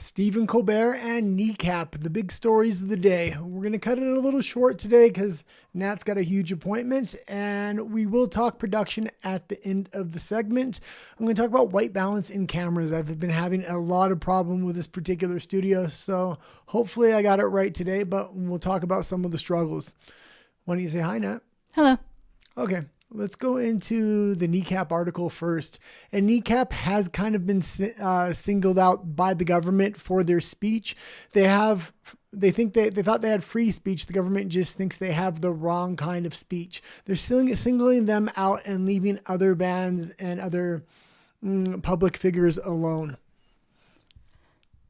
Stephen Colbert and Kneecap, the big stories of the day. We're going to cut it a little short today because Nat's got a huge appointment, and we will talk production at the end of the segment. I'm going to talk about white balance in cameras. I've been having a lot of problem with this particular studio, so hopefully I got it right today, but we'll talk about some of the struggles. Why don't you say hi, Nat? Hello. Okay. Let's go into the Kneecap article first. And Kneecap has kind of been singled out by the government for their speech. They think they thought they had free speech. The government just thinks they have the wrong kind of speech. They're singling them out and leaving other bands and other public figures alone.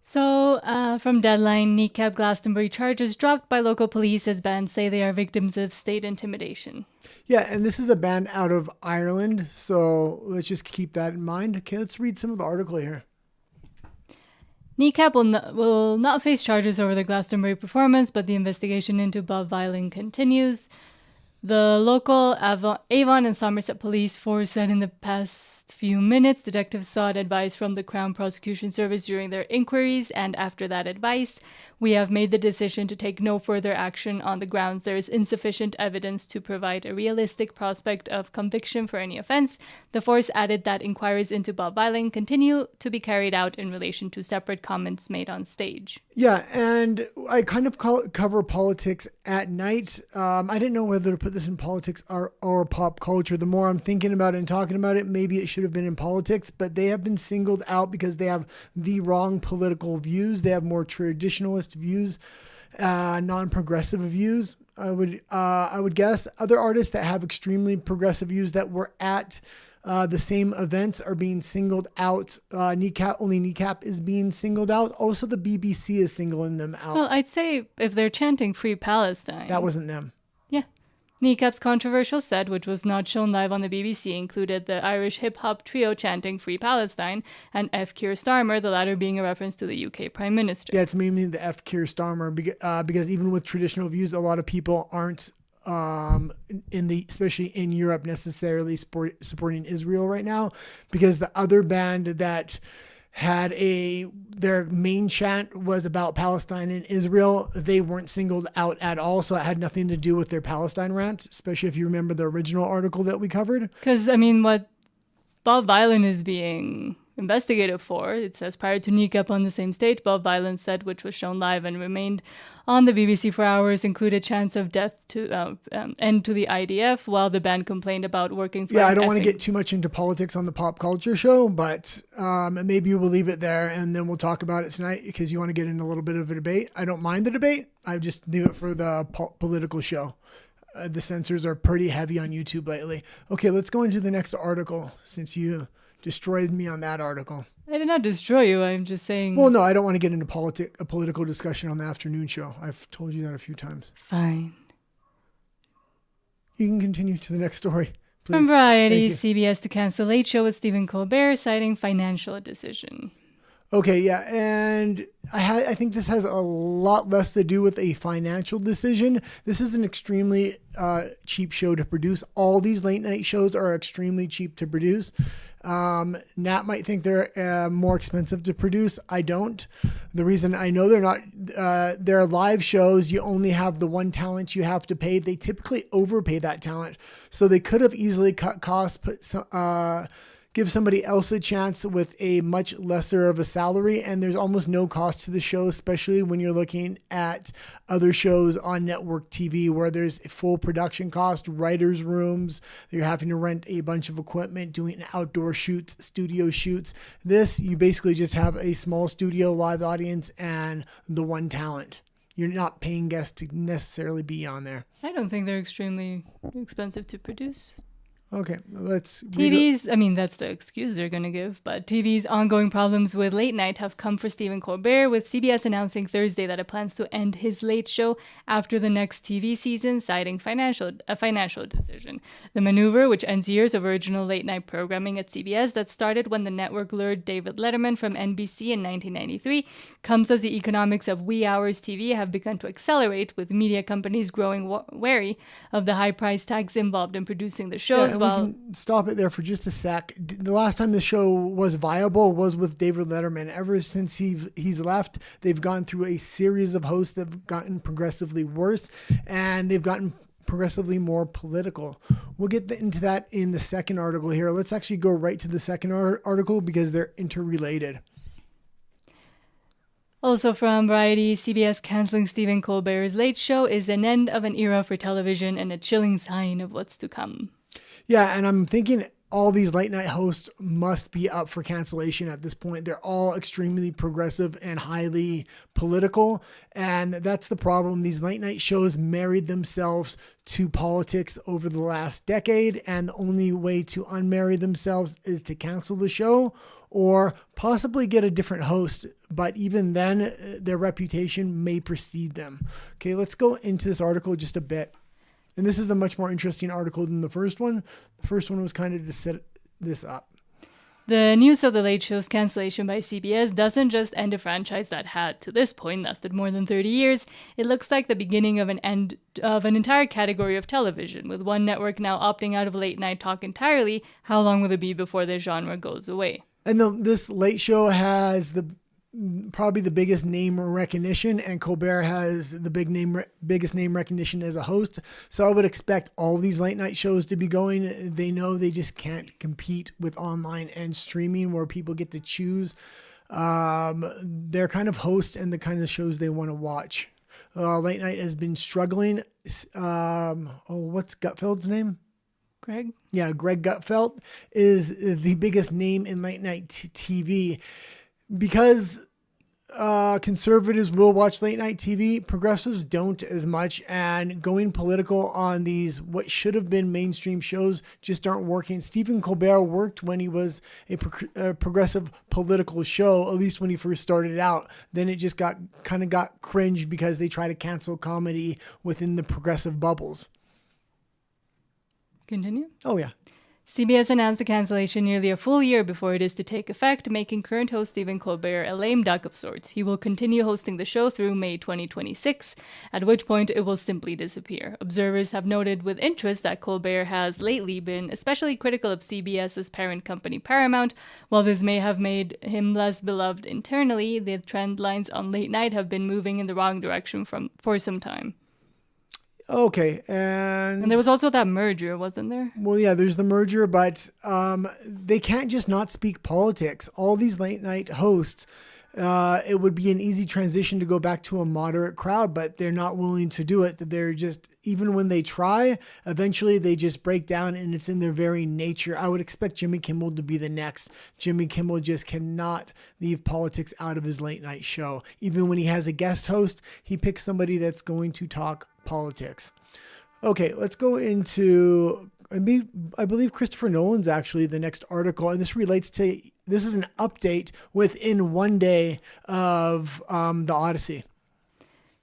So, from Deadline, Kneecap Glastonbury charges dropped by local police as bands say they are victims of state intimidation. Yeah, and this is a band out of Ireland, so let's just keep that in mind. Okay, let's read some of the article here. Kneecap will not face charges over the Glastonbury performance, but the investigation into Bob Vylan continues. The local Avon and Somerset police force said in the past few minutes detectives sought advice from the Crown Prosecution Service during their inquiries, and after that advice, we have made the decision to take no further action on the grounds there is insufficient evidence to provide a realistic prospect of conviction for any offense. The force added that inquiries into Bob Vylan continue to be carried out in relation to separate comments made on stage. Yeah, and I kind of cover politics at night. I didn't know whether to put this in politics or pop culture. The more I'm thinking about it and talking about it, maybe it should have been in politics, but they have been singled out because they have the wrong political views. They have more traditionalist views, non-progressive views. I would guess other artists that have extremely progressive views that were at the same events are being singled out. Kneecap is being singled out. Also, the BBC is singling them out. Well, I'd say if they're chanting Free Palestine. That wasn't them. Yeah. Kneecap's controversial set, which was not shown live on the BBC, included the Irish hip-hop trio chanting Free Palestine and F. Keir Starmer, the latter being a reference to the UK Prime Minister. Yeah, it's mainly the F. Keir Starmer because even with traditional views, a lot of people aren't especially in Europe necessarily supporting Israel right now, because the other band that had their main chant was about Palestine and Israel, they weren't singled out at all, so it had nothing to do with their Palestine rant, especially if you remember the original article that we covered. Because, I mean, what Bob Vylan is being investigated for, it says, prior to Kneecap on the same stage, Bob Vylan's set, which was shown live and remained on the BBC for hours, included chants of death to end to the IDF, while the band complained about working for... Yeah, I don't want to get too much into politics on the pop culture show, but maybe we'll leave it there and then we'll talk about it tonight because you want to get in a little bit of a debate. I don't mind the debate. I just leave it for the political show. The censors are pretty heavy on YouTube lately. Okay, let's go into the next article since you destroyed me on that article. I did not destroy you. I'm just saying... Well, no, I don't want to get into a political discussion on the afternoon show. I've told you that a few times. Fine. You can continue to the next story, please. From Variety, CBS to cancel Late Show with Stephen Colbert, citing financial decision. Okay, yeah, and I think this has a lot less to do with a financial decision. This is an extremely cheap show to produce. All these late night shows are extremely cheap to produce. Nat might think they're more expensive to produce. I don't. The reason I know they're not, they're live shows. You only have the one talent you have to pay. They typically overpay that talent. So they could have easily cut costs, give somebody else a chance with a much lesser of a salary, and there's almost no cost to the show, especially when you're looking at other shows on network TV where there's full production cost, writers' rooms, you're having to rent a bunch of equipment, doing outdoor shoots, studio shoots. This, you basically just have a small studio, live audience, and the one talent. You're not paying guests to necessarily be on there. I don't think they're extremely expensive to produce. Okay, let's... TV's, I mean, that's the excuse they're going to give, but TV's ongoing problems with late night have come for Stephen Colbert, with CBS announcing Thursday that it plans to end his late show after the next TV season, citing a financial decision. The maneuver, which ends years of original late night programming at CBS that started when the network lured David Letterman from NBC in 1993, comes as the economics of wee hours TV have begun to accelerate, with media companies growing wary of the high price tags involved in producing the shows, well, we can stop it there for just a sec. The last time the show was viable was with David Letterman. Ever since he's left, they've gone through a series of hosts that have gotten progressively worse, and they've gotten progressively more political. We'll get into that in the second article here. Let's actually go right to the second article because they're interrelated. also from Variety, CBS canceling Stephen Colbert's Late Show is an end of an era for television and a chilling sign of what's to come. Yeah, and I'm thinking all these late night hosts must be up for cancellation at this point. They're all extremely progressive and highly political. And that's the problem. These late night shows married themselves to politics over the last decade. And the only way to unmarry themselves is to cancel the show or possibly get a different host. But even then, their reputation may precede them. Okay, let's go into this article just a bit. And this is a much more interesting article than the first one. The first one was kind of to set this up. The news of The Late Show's cancellation by CBS doesn't just end a franchise that had, to this point, lasted more than 30 years. It looks like the beginning of an end of an entire category of television, with one network now opting out of late night talk entirely. How long will it be before the genre goes away? And this Late Show has probably the biggest name recognition, and Colbert has the biggest name recognition as a host. So I would expect all these late night shows to be going. They know they just can't compete with online and streaming where people get to choose their kind of host and the kind of shows they want to watch. Late night has been struggling. What's Gutfeld's name? Greg? Yeah, Greg Gutfeld is the biggest name in late night TV. Because conservatives will watch late night TV, progressives don't as much, and going political on these what should have been mainstream shows just aren't working. Stephen Colbert worked when he was a progressive political show, at least when he first started out. Then it just got cringe because they try to cancel comedy within the progressive bubbles. Continue? Oh, yeah. CBS announced the cancellation nearly a full year before it is to take effect, making current host Stephen Colbert a lame duck of sorts. He will continue hosting the show through May 2026, at which point it will simply disappear. Observers have noted with interest that Colbert has lately been especially critical of CBS's parent company Paramount. While this may have made him less beloved internally, the trend lines on late night have been moving in the wrong direction for some time. Okay, and there was also that merger, wasn't there? Well, yeah, there's the merger, but they can't just not speak politics. All these late night hosts, it would be an easy transition to go back to a moderate crowd, but they're not willing to do it. They're just, even when they try, eventually they just break down, and it's in their very nature. I would expect Jimmy Kimmel to be the next. Jimmy Kimmel just cannot leave politics out of his late night show. Even when he has a guest host, he picks somebody that's going to talk politics. Okay, let's go into, I believe Christopher Nolan's actually the next article, and this is an update within one day of the Odyssey.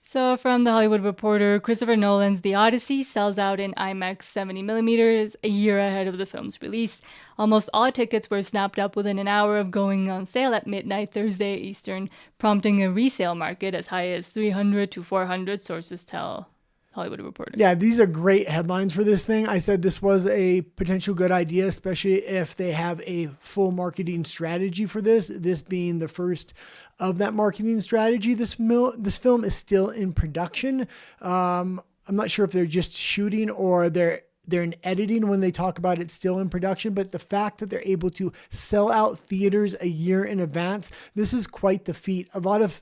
So from The Hollywood Reporter, Christopher Nolan's The Odyssey sells out in IMAX 70mm a year ahead of the film's release. Almost all tickets were snapped up within an hour of going on sale at midnight Thursday Eastern, prompting a resale market as high as 300 to 400, sources tell Hollywood Reporter. Yeah, these are great headlines for this thing. I said this was a potential good idea, especially if they have a full marketing strategy for this being the first of that marketing strategy. This film is still in production. I'm not sure if they're just shooting or they're in editing when they talk about it still in production, but the fact that they're able to sell out theaters a year in advance, this is quite the feat. A lot of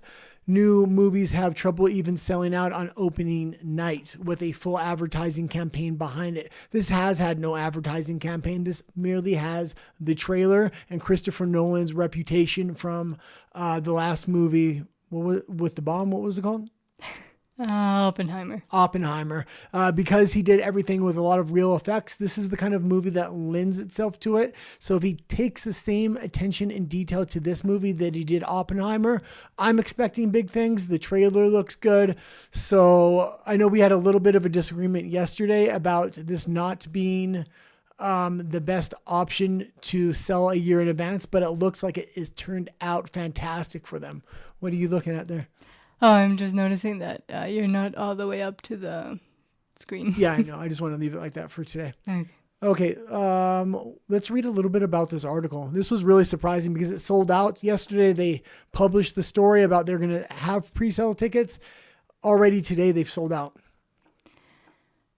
new movies have trouble even selling out on opening night with a full advertising campaign behind it. This has had no advertising campaign. This merely has the trailer and Christopher Nolan's reputation from the last movie with the bomb. What was it called? Oppenheimer, because he did everything with a lot of real effects. This is the kind of movie that lends itself to it. So if he takes the same attention and detail to this movie that he did Oppenheimer, I'm expecting big things. The trailer looks good. So I know we had a little bit of a disagreement yesterday about this not being the best option to sell a year in advance, but it looks like it is turned out fantastic for them. What are you looking at there? Oh, I'm just noticing that you're not all the way up to the screen. Yeah, I know. I just want to leave it like that for today. Okay. Okay, let's read a little bit about this article. This was really surprising because it sold out. Yesterday, they published the story about they're going to have pre-sale tickets. Already today, they've sold out.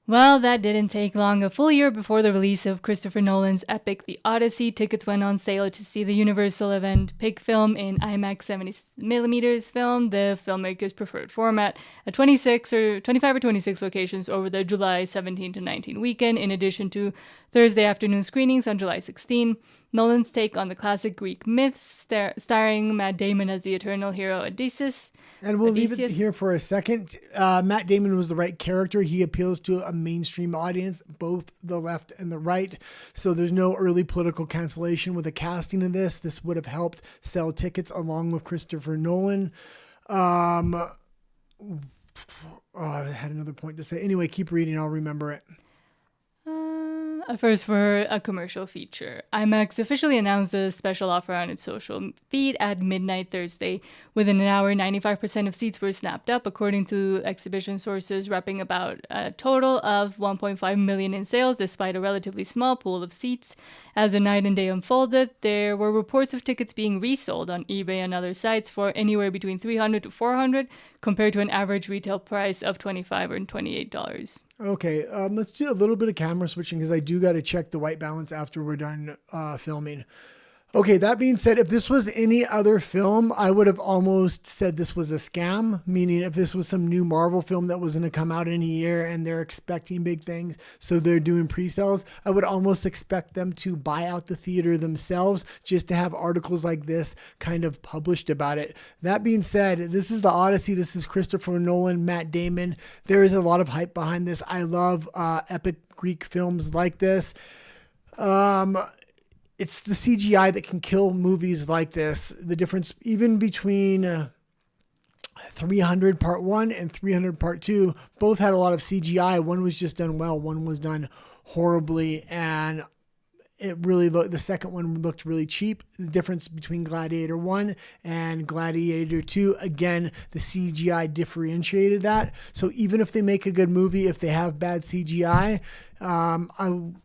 Well, that didn't take long. A full year before the release of Christopher Nolan's epic The Odyssey, tickets went on sale to see the Universal event pick film in IMAX 70mm film, the filmmaker's preferred format, at 25 or 26 locations over the July 17 to 19 weekend, in addition to Thursday afternoon screenings on July 16. Nolan's take on the classic Greek myths, starring Matt Damon as the eternal hero Odysseus. And we'll leave it here for a second. Matt Damon was the right character. He appeals to a mainstream audience, both the left and the right. So there's no early political cancellation with the casting of this. This would have helped sell tickets along with Christopher Nolan. I had another point to say. Anyway, keep reading. I'll remember it. First, for a commercial feature. IMAX officially announced the special offer on its social feed at midnight Thursday. Within an hour, 95% of seats were snapped up, according to exhibition sources, wrapping about a total of $1.5 million in sales, despite a relatively small pool of seats. As the night and day unfolded, there were reports of tickets being resold on eBay and other sites for anywhere between $300 to $400, compared to an average retail price of $25 or $28. Okay, let's do a little bit of camera switching because I do got to check the white balance after we're done filming. Okay, that being said, if this was any other film, I would have almost said this was a scam, meaning if this was some new Marvel film that was going to come out in a year and they're expecting big things, so they're doing pre-sales, I would almost expect them to buy out the theater themselves just to have articles like this kind of published about it. That being said, this is the Odyssey. This is Christopher Nolan, Matt Damon. There is a lot of hype behind this. I love epic Greek films like this. It's the CGI that can kill movies like this. The difference even between 300 Part 1 and 300 Part 2, both had a lot of CGI. One was just done well. One was done horribly. And it really looked, the second one looked really cheap. The difference between Gladiator 1 and Gladiator 2, again, the CGI differentiated that. So even if they make a good movie, if they have bad CGI,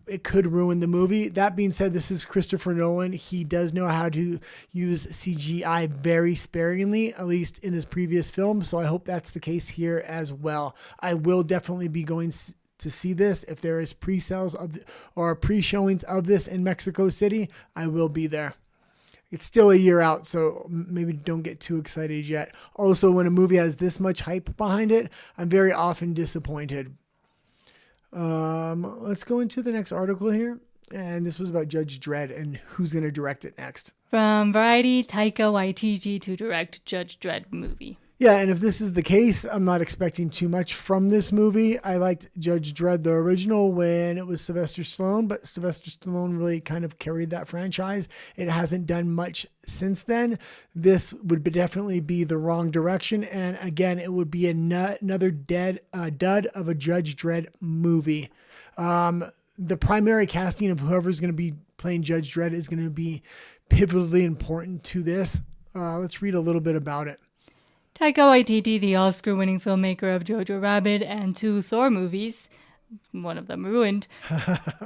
it could ruin the movie. That being said, this is Christopher Nolan. He does know how to use CGI very sparingly, at least in his previous films. So I hope that's the case here as well. I will definitely be going to see this. If there is pre-sales or pre-showings of this in Mexico City, I will be there. It's still a year out, so maybe don't get too excited yet. Also, when a movie has this much hype behind it, I'm very often disappointed. Let's go into the next article here. And this was about Judge Dredd and who's going to direct it next. From Variety, Taika Waititi to direct Judge Dredd movie. Yeah, and if this is the case, I'm not expecting too much from this movie. I liked Judge Dredd, the original, when it was Sylvester Stallone, but Sylvester Stallone really kind of carried that franchise. It hasn't done much since then. This would definitely be the wrong direction, and again, it would be another dud of a Judge Dredd movie. The primary casting of whoever's going to be playing Judge Dredd is going to be pivotally important to this. Let's read a little bit about it. Taika Waititi, the Oscar-winning filmmaker of Jojo Rabbit and 2 Thor movies, one of them ruined,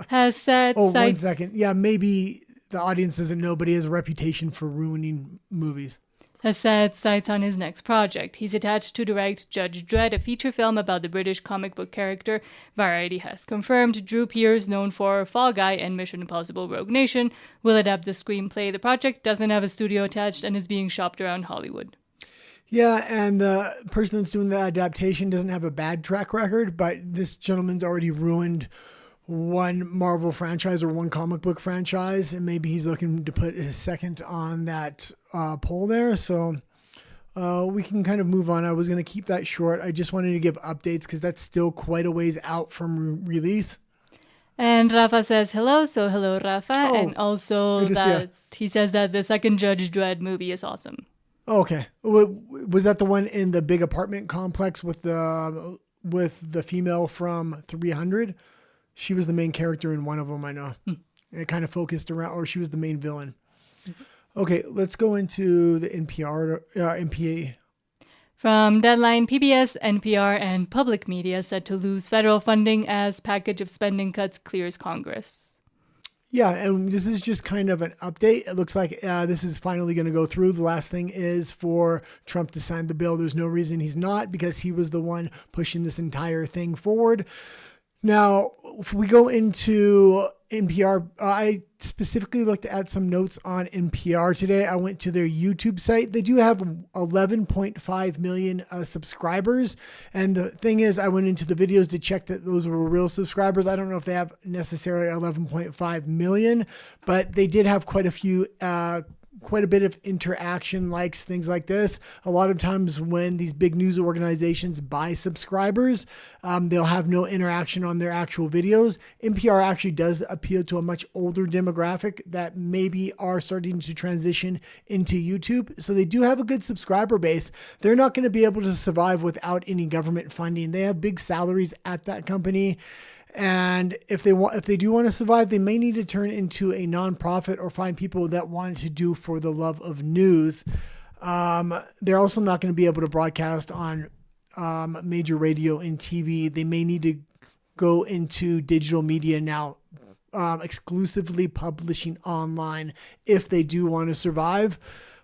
has said... Oh, 1 second. Yeah, maybe the audience doesn't know, but he has a reputation for ruining movies. Has said sights on his next project. He's attached to direct Judge Dredd, a feature film about the British comic book character. Variety has confirmed Drew Pearce, known for Fall Guy and Mission Impossible Rogue Nation, will adapt the screenplay. The project doesn't have a studio attached and is being shopped around Hollywood. Yeah, and the person that's doing the adaptation doesn't have a bad track record, but this gentleman's already ruined one Marvel franchise or one comic book franchise, and maybe he's looking to put his second on that poll there. So we can kind of move on. I was going to keep that short. I just wanted to give updates because that's still quite a ways out from release. And Rafa says hello, so hello, Rafa. And also that he says that the second Judge Dredd movie is awesome. Okay. Was that the one in the big apartment complex with the female from 300? She was the main character in one of them, I know. It kind of focused around, or she was the main villain. Okay, let's go into the NPA. From Deadline, PBS, NPR, and public media set to lose federal funding as package of spending cuts clears Congress. Yeah, and this is just kind of an update. It looks like this is finally going to go through. The last thing is for Trump to sign the bill. There's no reason he's not, because he was the one pushing this entire thing forward. Now, if we go into NPR, I specifically looked at some notes on NPR today. I went to their YouTube site. They do have 11.5 million subscribers. And the thing is, I went into the videos to check that those were real subscribers. I don't know if they have necessarily 11.5 million, but they did have quite a bit of interaction, likes, things like this. A lot of times when these big news organizations buy subscribers, they'll have no interaction on their actual videos. NPR actually does appeal to a much older demographic that maybe are starting to transition into YouTube. So they do have a good subscriber base. They're not going to be able to survive without any government funding. They have big salaries at that company. And if they do want to survive, they may need to turn into a nonprofit or find people that want to do for the love of news. They're also not going to be able to broadcast on major radio and TV. They may need to go into digital media now, exclusively publishing online if they do want to survive.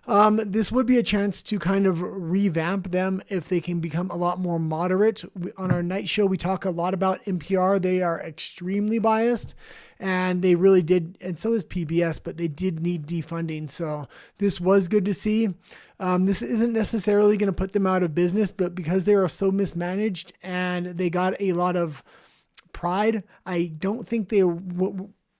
This would be a chance to kind of revamp them if they can become a lot more moderate. On our night show, we talk a lot about NPR. They are extremely biased, and they really did, and so is PBS, but they did need defunding. So this was good to see. This isn't necessarily going to put them out of business, but because they are so mismanaged and they got a lot of pride, I don't think they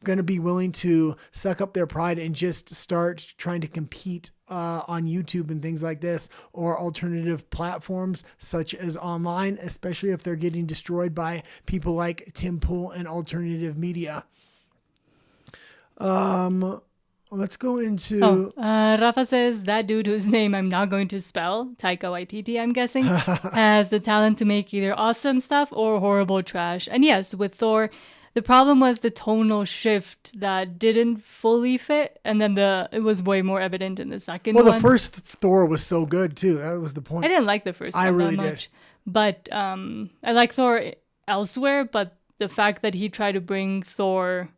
going to be willing to suck up their pride and just start trying to compete on YouTube and things like this, or alternative platforms such as online, especially if they're getting destroyed by people like Tim Pool and alternative media. Let's go into... Rafa says that dude whose name I'm not going to spell, Taika Waititi, I'm guessing, has the talent to make either awesome stuff or horrible trash. And yes, with Thor, the problem was the tonal shift that didn't fully fit, and then it was way more evident in the second one. Well, the first Thor was so good too. That was the point. I didn't like the first one that much, but I like Thor elsewhere. But the fact that he tried to bring Thor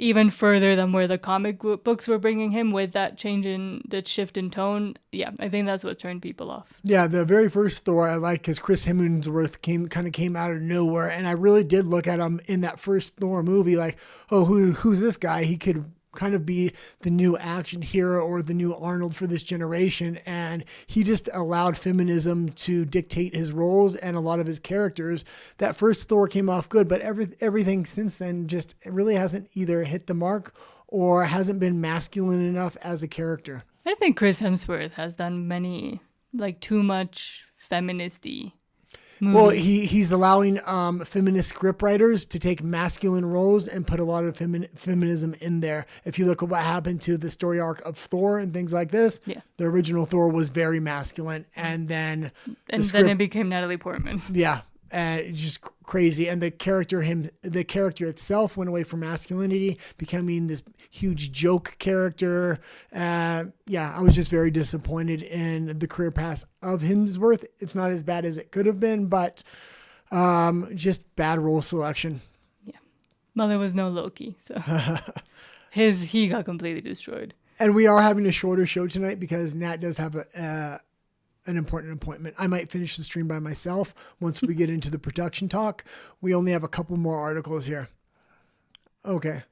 even further than where the comic books were bringing him with that shift in tone, yeah, I think that's what turned people off. Yeah, the very first Thor I like because Chris Hemsworth came out of nowhere, and I really did look at him in that first Thor movie like, oh, who's this guy? He could kind of be the new action hero or the new Arnold for this generation, and he just allowed feminism to dictate his roles and a lot of his characters. That first Thor came off good, but everything since then just really hasn't either hit the mark or hasn't been masculine enough as a character. I think Chris Hemsworth has done many too much feministy movies. Well, he's allowing feminist scriptwriters to take masculine roles and put a lot of feminism in there. If you look at what happened to the story arc of Thor and things like this, the original Thor was very masculine, and then it became Natalie Portman. Yeah, it's just crazy. And the character itself went away from masculinity, becoming this huge joke character. I was just very disappointed in the career path of Hemsworth. It's not as bad as it could have been, but just bad role selection. Yeah. Well, there was no Loki, so he got completely destroyed. And we are having a shorter show tonight because Nat does have an important appointment. I might finish the stream by myself once we get into the production talk. We only have a couple more articles here. Okay.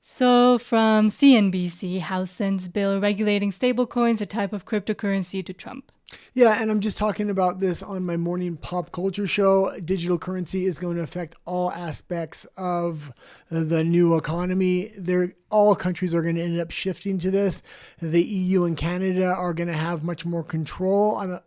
So from CNBC, House sends bill regulating stablecoins, a type of cryptocurrency, to Trump. Yeah, and I'm just talking about this on my morning pop culture show. Digital currency is going to affect all aspects of the new economy. All countries are going to end up shifting to this. The EU and Canada are going to have much more control.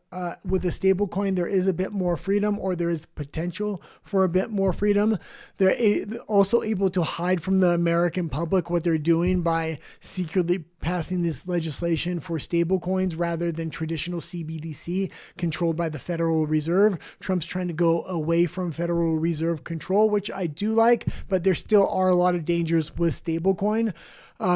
With a stable coin, there is a bit more freedom, or there is potential for a bit more freedom. They're also able to hide from the American public what they're doing by secretly passing this legislation for stablecoins rather than traditional CBDC controlled by the Federal Reserve. Trump's trying to go away from Federal Reserve control, which I do like, but there still are a lot of dangers with stablecoin.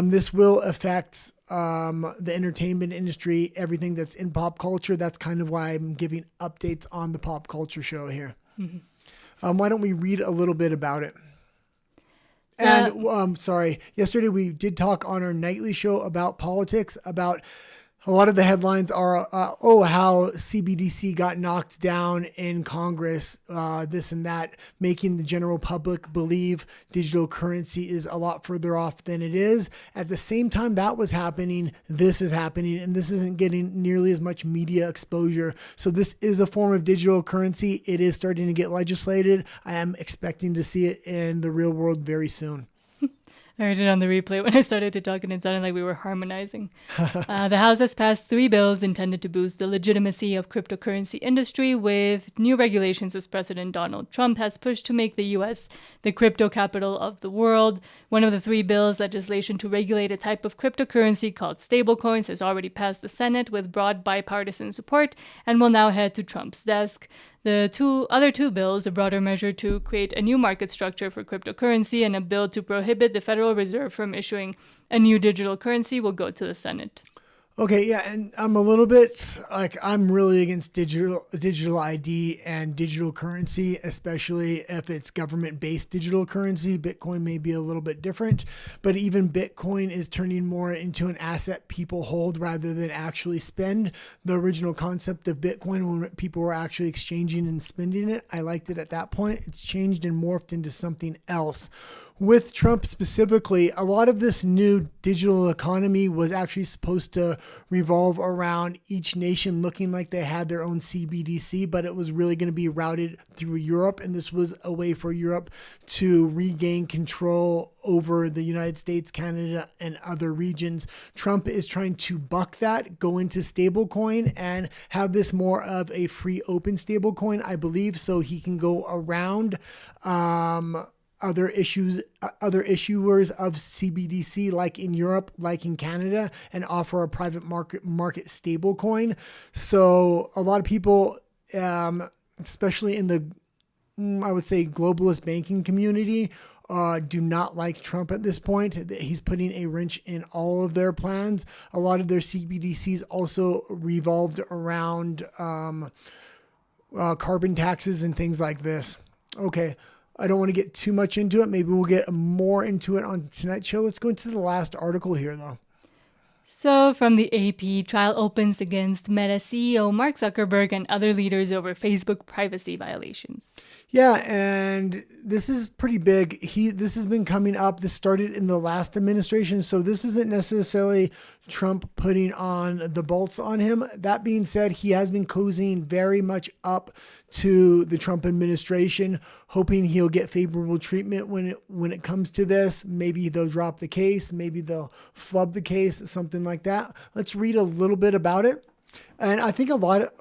This will affect the entertainment industry, everything that's in pop culture. That's kind of why I'm giving updates on the pop culture show here. Mm-hmm. Why don't we read a little bit about it? And yesterday we did talk on our nightly show about politics, about a lot of the headlines are, how CBDC got knocked down in Congress, this and that, making the general public believe digital currency is a lot further off than it is. At the same time that was happening, this is happening, and this isn't getting nearly as much media exposure. So this is a form of digital currency. It is starting to get legislated. I am expecting to see it in the real world very soon. I heard it on the replay when I started to talk, and it sounded like we were harmonizing. The House has passed 3 bills intended to boost the legitimacy of cryptocurrency industry with new regulations as President Donald Trump has pushed to make the U.S. the crypto capital of the world. One of the 3 bills, legislation to regulate a type of cryptocurrency called stablecoins, has already passed the Senate with broad bipartisan support and will now head to Trump's desk. The other two bills, a broader measure to create a new market structure for cryptocurrency and a bill to prohibit the Federal Reserve from issuing a new digital currency, will go to the Senate. Okay, yeah, and I'm a little bit I'm really against digital ID and digital currency, especially if it's government-based digital currency. Bitcoin may be a little bit different, but even Bitcoin is turning more into an asset people hold rather than actually spend. The original concept of Bitcoin, when people were actually exchanging and spending it, I liked it at that point. It's changed and morphed into something else. With Trump specifically, a lot of this new digital economy was actually supposed to revolve around each nation looking like they had their own CBDC, but it was really going to be routed through Europe. And this was a way for Europe to regain control over the United States, Canada, and other regions. Trump is trying to buck that, go into stablecoin, and have this more of a free open stablecoin, I believe, so he can go around other issuers of CBDC, like in Europe, like in Canada, and offer a private market stable coin. So a lot of people, especially in the, I would say, globalist banking community, do not like Trump at this point. He's putting a wrench in all of their plans. A lot of their CBDCs also revolved around carbon taxes and things like this. Okay. I don't want to get too much into it. Maybe we'll get more into it on tonight's show. Let's go into the last article here, though. So, from the AP, trial opens against Meta CEO Mark Zuckerberg and other leaders over Facebook privacy violations. Yeah, and this is pretty big. This has been coming up. This started in the last administration, so this isn't necessarily Trump putting on the bolts on him. That being said, he has been cozying very much up to the Trump administration, hoping he'll get favorable treatment when it comes to this. Maybe they'll drop the case. Maybe they'll flub the case, something like that. Let's read a little bit about it. And I think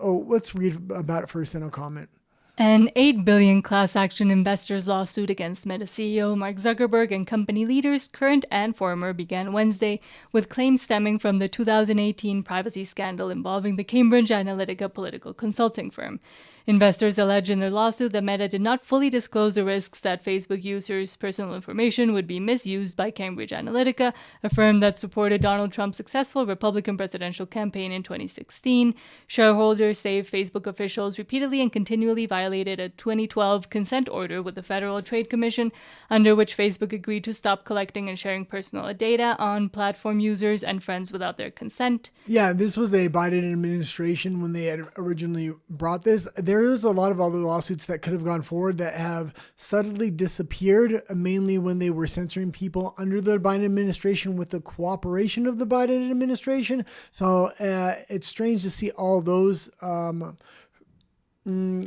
let's read about it first, then I'll comment. An $8 billion class action investors lawsuit against Meta CEO Mark Zuckerberg and company leaders, current and former, began Wednesday with claims stemming from the 2018 privacy scandal involving the Cambridge Analytica political consulting firm. Investors allege in their lawsuit that Meta did not fully disclose the risks that Facebook users' personal information would be misused by Cambridge Analytica, a firm that supported Donald Trump's successful Republican presidential campaign in 2016. Shareholders say Facebook officials repeatedly and continually violated a 2012 consent order with the Federal Trade Commission, under which Facebook agreed to stop collecting and sharing personal data on platform users and friends without their consent. Yeah, this was a Biden administration when they had originally brought this. There is a lot of other lawsuits that could have gone forward that have suddenly disappeared, mainly when they were censoring people under the Biden administration with the cooperation of the Biden administration. So it's strange to see all those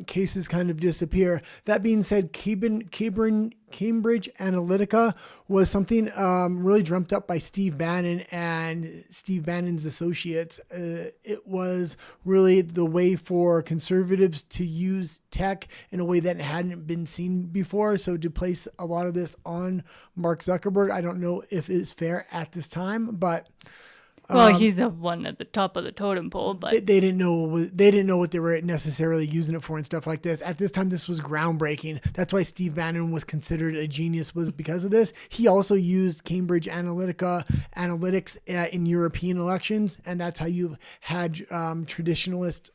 cases kind of disappear. That being said, Cambridge Analytica was something really dreamt up by Steve Bannon and Steve Bannon's associates. It was really the way for conservatives to use tech in a way that hadn't been seen before. So to place a lot of this on Mark Zuckerberg, I don't know if it's fair at this time, but Well, he's the one at the top of the totem pole, but they didn't know what they were necessarily using it for and stuff like this. At this time, this was groundbreaking. That's why Steve Bannon was considered a genius, was because of this. He also used Cambridge Analytics in European elections, and that's how you had traditionalist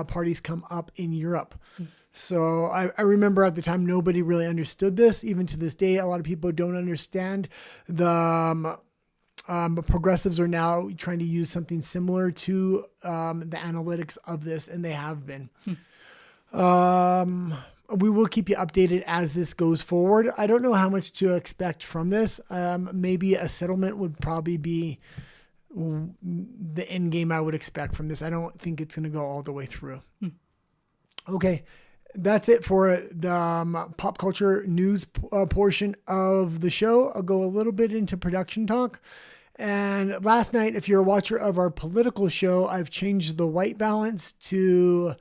parties come up in Europe. So I remember at the time, nobody really understood this. Even to this day, a lot of people don't understand the progressives are now trying to use something similar to the analytics of this, and they have been. We will keep you updated as this goes forward. I don't know how much to expect from this. Maybe a settlement would probably be the end game I would expect from this. I don't think it's going to go all the way through. Okay. That's it for the pop culture news portion of the show. I'll go a little bit into production talk. And last night, if you're a watcher of our political show, I've changed the white balance to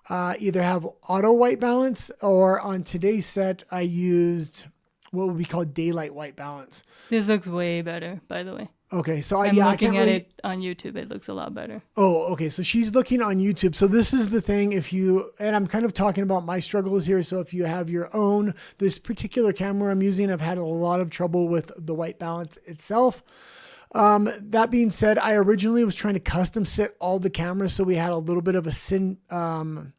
either have auto white balance, or on today's set, I used what would be called daylight white balance. This looks way better, by the way. Okay, so I'm looking at it on YouTube. It looks a lot better. Oh, okay. So she's looking on YouTube. So this is the thing. And I'm kind of talking about my struggles here. So if you have your own, this particular camera I'm using, I've had a lot of trouble with the white balance itself. That being said, I originally was trying to custom sit all the cameras, so we had a little bit of a cinematic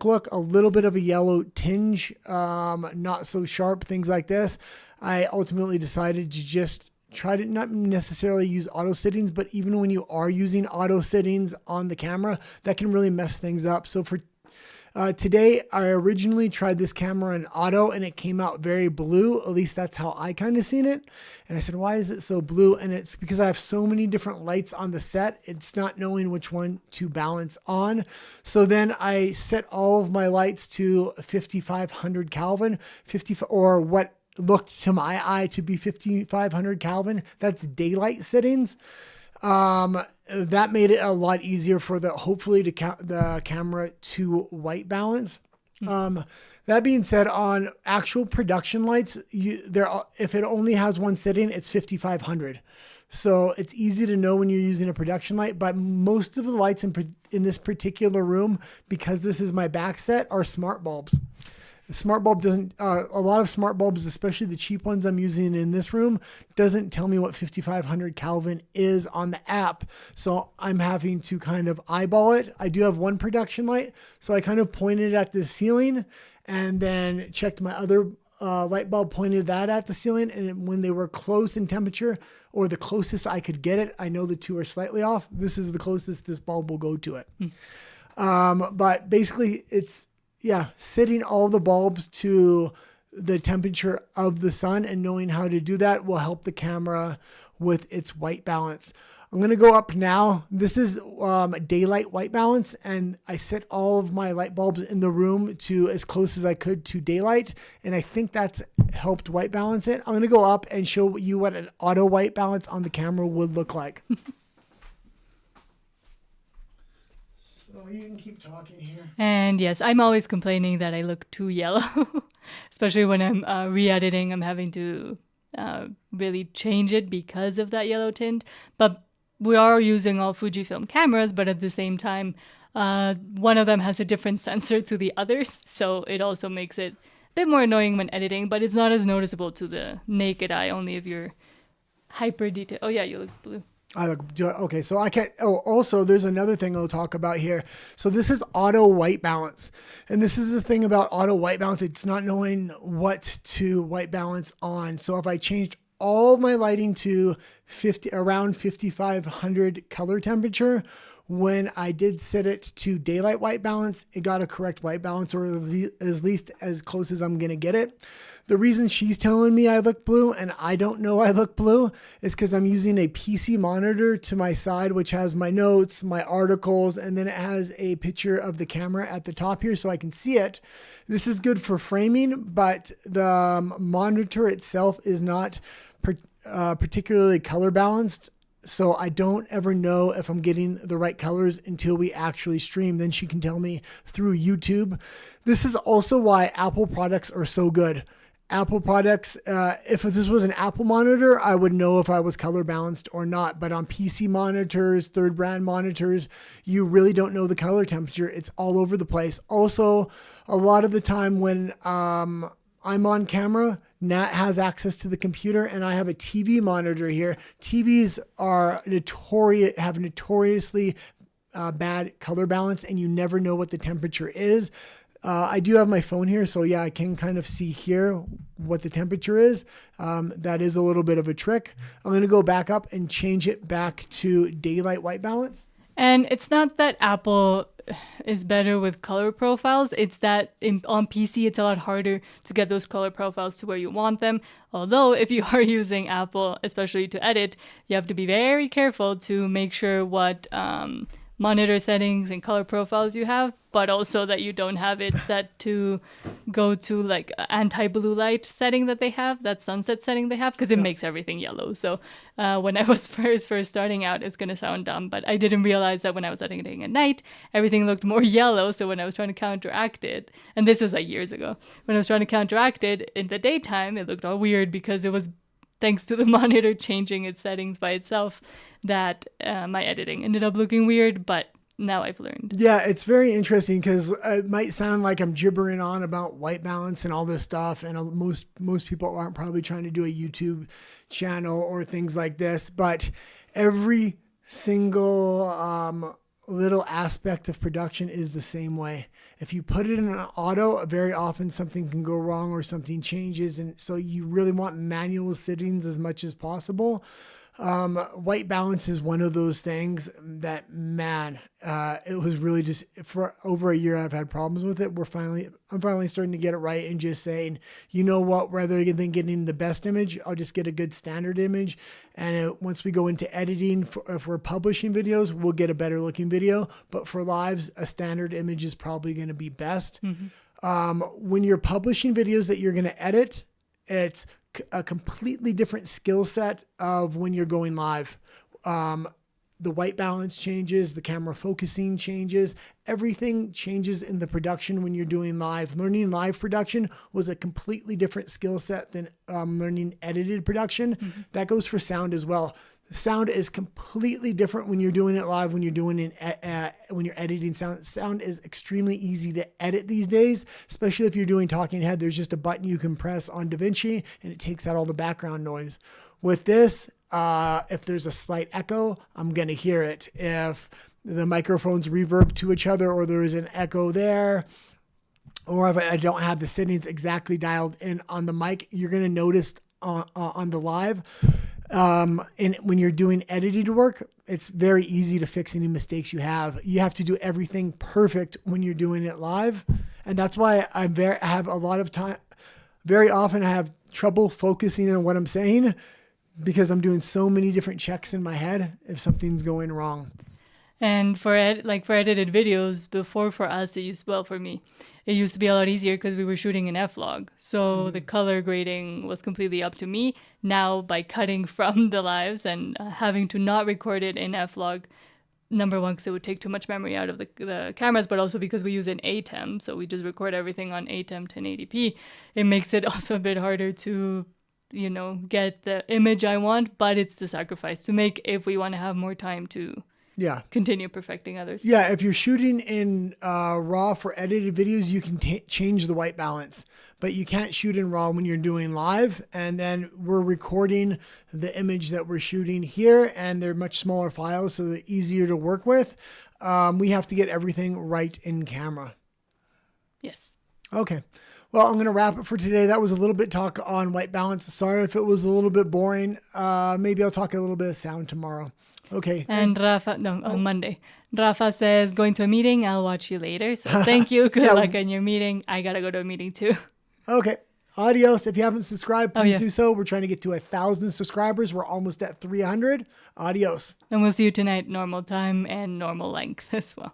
look, a little bit of a yellow tinge, not so sharp, things like this. I ultimately decided to just try to not necessarily use auto settings, but even when you are using auto settings on the camera, that can really mess things up. So for today, I originally tried this camera in auto and it came out very blue. At least that's how I kind of seen it. And I said, why is it so blue? And it's because I have so many different lights on the set. It's not knowing which one to balance on. So then I set all of my lights to 5500 Kelvin, or what looked to my eye to be 5500 Kelvin. That's daylight settings. That made it a lot easier for hopefully the camera to white balance. That being said, on actual production lights, if it only has one setting, it's 5500. So it's easy to know when you're using a production light, but most of the lights in this particular room, because this is my back set, are smart bulbs. The smart bulb doesn't, a lot of smart bulbs, especially the cheap ones I'm using in this room, doesn't tell me what 5500 Kelvin is on the app. So I'm having to kind of eyeball it. I do have one production light. So I kind of pointed at the ceiling and then checked my other light bulb, pointed that at the ceiling. And when they were close in temperature, or the closest I could get it, I know the two are slightly off. This is the closest this bulb will go to it. But basically setting all the bulbs to the temperature of the sun and knowing how to do that will help the camera with its white balance. I'm going to go up now. This is daylight white balance, and I set all of my light bulbs in the room to as close as I could to daylight, and I think that's helped white balance it. I'm going to go up and show you what an auto white balance on the camera would look like. So you can keep talking here. And yes, I'm always complaining that I look too yellow, especially when I'm re-editing. I'm having to really change it because of that yellow tint. But we are using all Fujifilm cameras, but at the same time, one of them has a different sensor to the others. So it also makes it a bit more annoying when editing, but it's not as noticeable to the naked eye, only if you're hyper detailed. Oh yeah, you look blue. Okay, so I can't. Oh, also, there's another thing I'll talk about here. So this is auto white balance, and this is the thing about auto white balance. It's not knowing what to white balance on. So if I changed all of my lighting to around 5500 color temperature, when I did set it to daylight white balance, it got a correct white balance, or at least as close as I'm going to get it. The reason she's telling me I look blue and I don't know I look blue is because I'm using a PC monitor to my side, which has my notes, my articles, and then it has a picture of the camera at the top here so I can see it. This is good for framing, but the monitor itself is not particularly color balanced. So I don't ever know if I'm getting the right colors until we actually stream. Then she can tell me through YouTube. This is also why Apple products are so good. Apple products, if this was an Apple monitor, I would know if I was color balanced or not. But on PC monitors, third brand monitors, you really don't know the color temperature. It's all over the place. Also, a lot of the time when I'm on camera, Nat has access to the computer and I have a TV monitor here. TVs have notoriously bad color balance, and you never know what the temperature is. I do have my phone here, so yeah, I can kind of see here what the temperature is. That is a little bit of a trick. I'm going to go back up and change it back to daylight white balance. And it's not that Apple is better with color profiles. It's that on PC, it's a lot harder to get those color profiles to where you want them. Although if you are using Apple, especially to edit, you have to be very careful to make sure what monitor settings and color profiles you have, but also that you don't have it set to go to like anti-blue light setting that they have, that sunset setting they have, because it makes everything yellow. So when I was first starting out, it's going to sound dumb, but I didn't realize that when I was editing at night, everything looked more yellow. So when I was trying to counteract it, and this is like years ago, when I was trying to counteract it in the daytime, it looked all weird because it was thanks to the monitor changing its settings by itself that my editing ended up looking weird, but now I've learned. Yeah, it's very interesting because it might sound like I'm gibbering on about white balance and all this stuff, and most people aren't probably trying to do a YouTube channel or things like this, but every single little aspect of production is the same way. If you put it in an auto, very often something can go wrong or something changes, and so you really want manual settings as much as possible. White balance is one of those things that, man, it was really just for over a year I've had problems with it. I'm finally starting to get it right and just saying, you know what, rather than getting the best image, I'll just get a good standard image. And once we go into editing, if we're publishing videos, we'll get a better looking video. But for lives, a standard image is probably going to be best. Mm-hmm. When you're publishing videos that you're going to edit, it's a completely different skill set of when you're going live. The white balance changes, the camera focusing changes, everything changes in the production when you're doing live. Learning live production was a completely different skill set than learning edited production. Mm-hmm. That goes for sound as well. The sound is completely different when you're doing it live, when you're doing when you're editing sound. Sound is extremely easy to edit these days, especially if you're doing talking head. There's just a button you can press on DaVinci and it takes out all the background noise. With this, if there's a slight echo, I'm going to hear it. If the microphones reverb to each other or there is an echo there, or if I don't have the settings exactly dialed in on the mic, you're going to notice on the live. And when you're doing edited work, it's very easy to fix any mistakes you have. You have to do everything perfect when you're doing it live. And that's why I have a lot of time. Very often I have trouble focusing on what I'm saying because I'm doing so many different checks in my head if something's going wrong. And for edited videos, before for us, for me, it used to be a lot easier because we were shooting in F-Log. So the color grading was completely up to me. Now, by cutting from the lives and having to not record it in F-Log, number one, because it would take too much memory out of the cameras, but also because we use an ATEM. So we just record everything on ATEM 1080p. It makes it also a bit harder to, get the image I want, but it's the sacrifice to make if we want to have more time to continue perfecting others. Yeah, if you're shooting in RAW for edited videos, you can change the white balance, but you can't shoot in RAW when you're doing live. And then we're recording the image that we're shooting here, and they're much smaller files, so they're easier to work with. We have to get everything right in camera. Yes. Okay. Well, I'm going to wrap it for today. That was a little bit talk on white balance. Sorry if it was a little bit boring. Maybe I'll talk a little bit of sound tomorrow. Okay. And on Monday. Rafa says, going to a meeting. I'll watch you later. So thank you. Good luck on your meeting. I got to go to a meeting too. Okay. Adios. If you haven't subscribed, please do so. We're trying to get to 1,000 subscribers. We're almost at 300. Adios. And we'll see you tonight, normal time and normal length as well.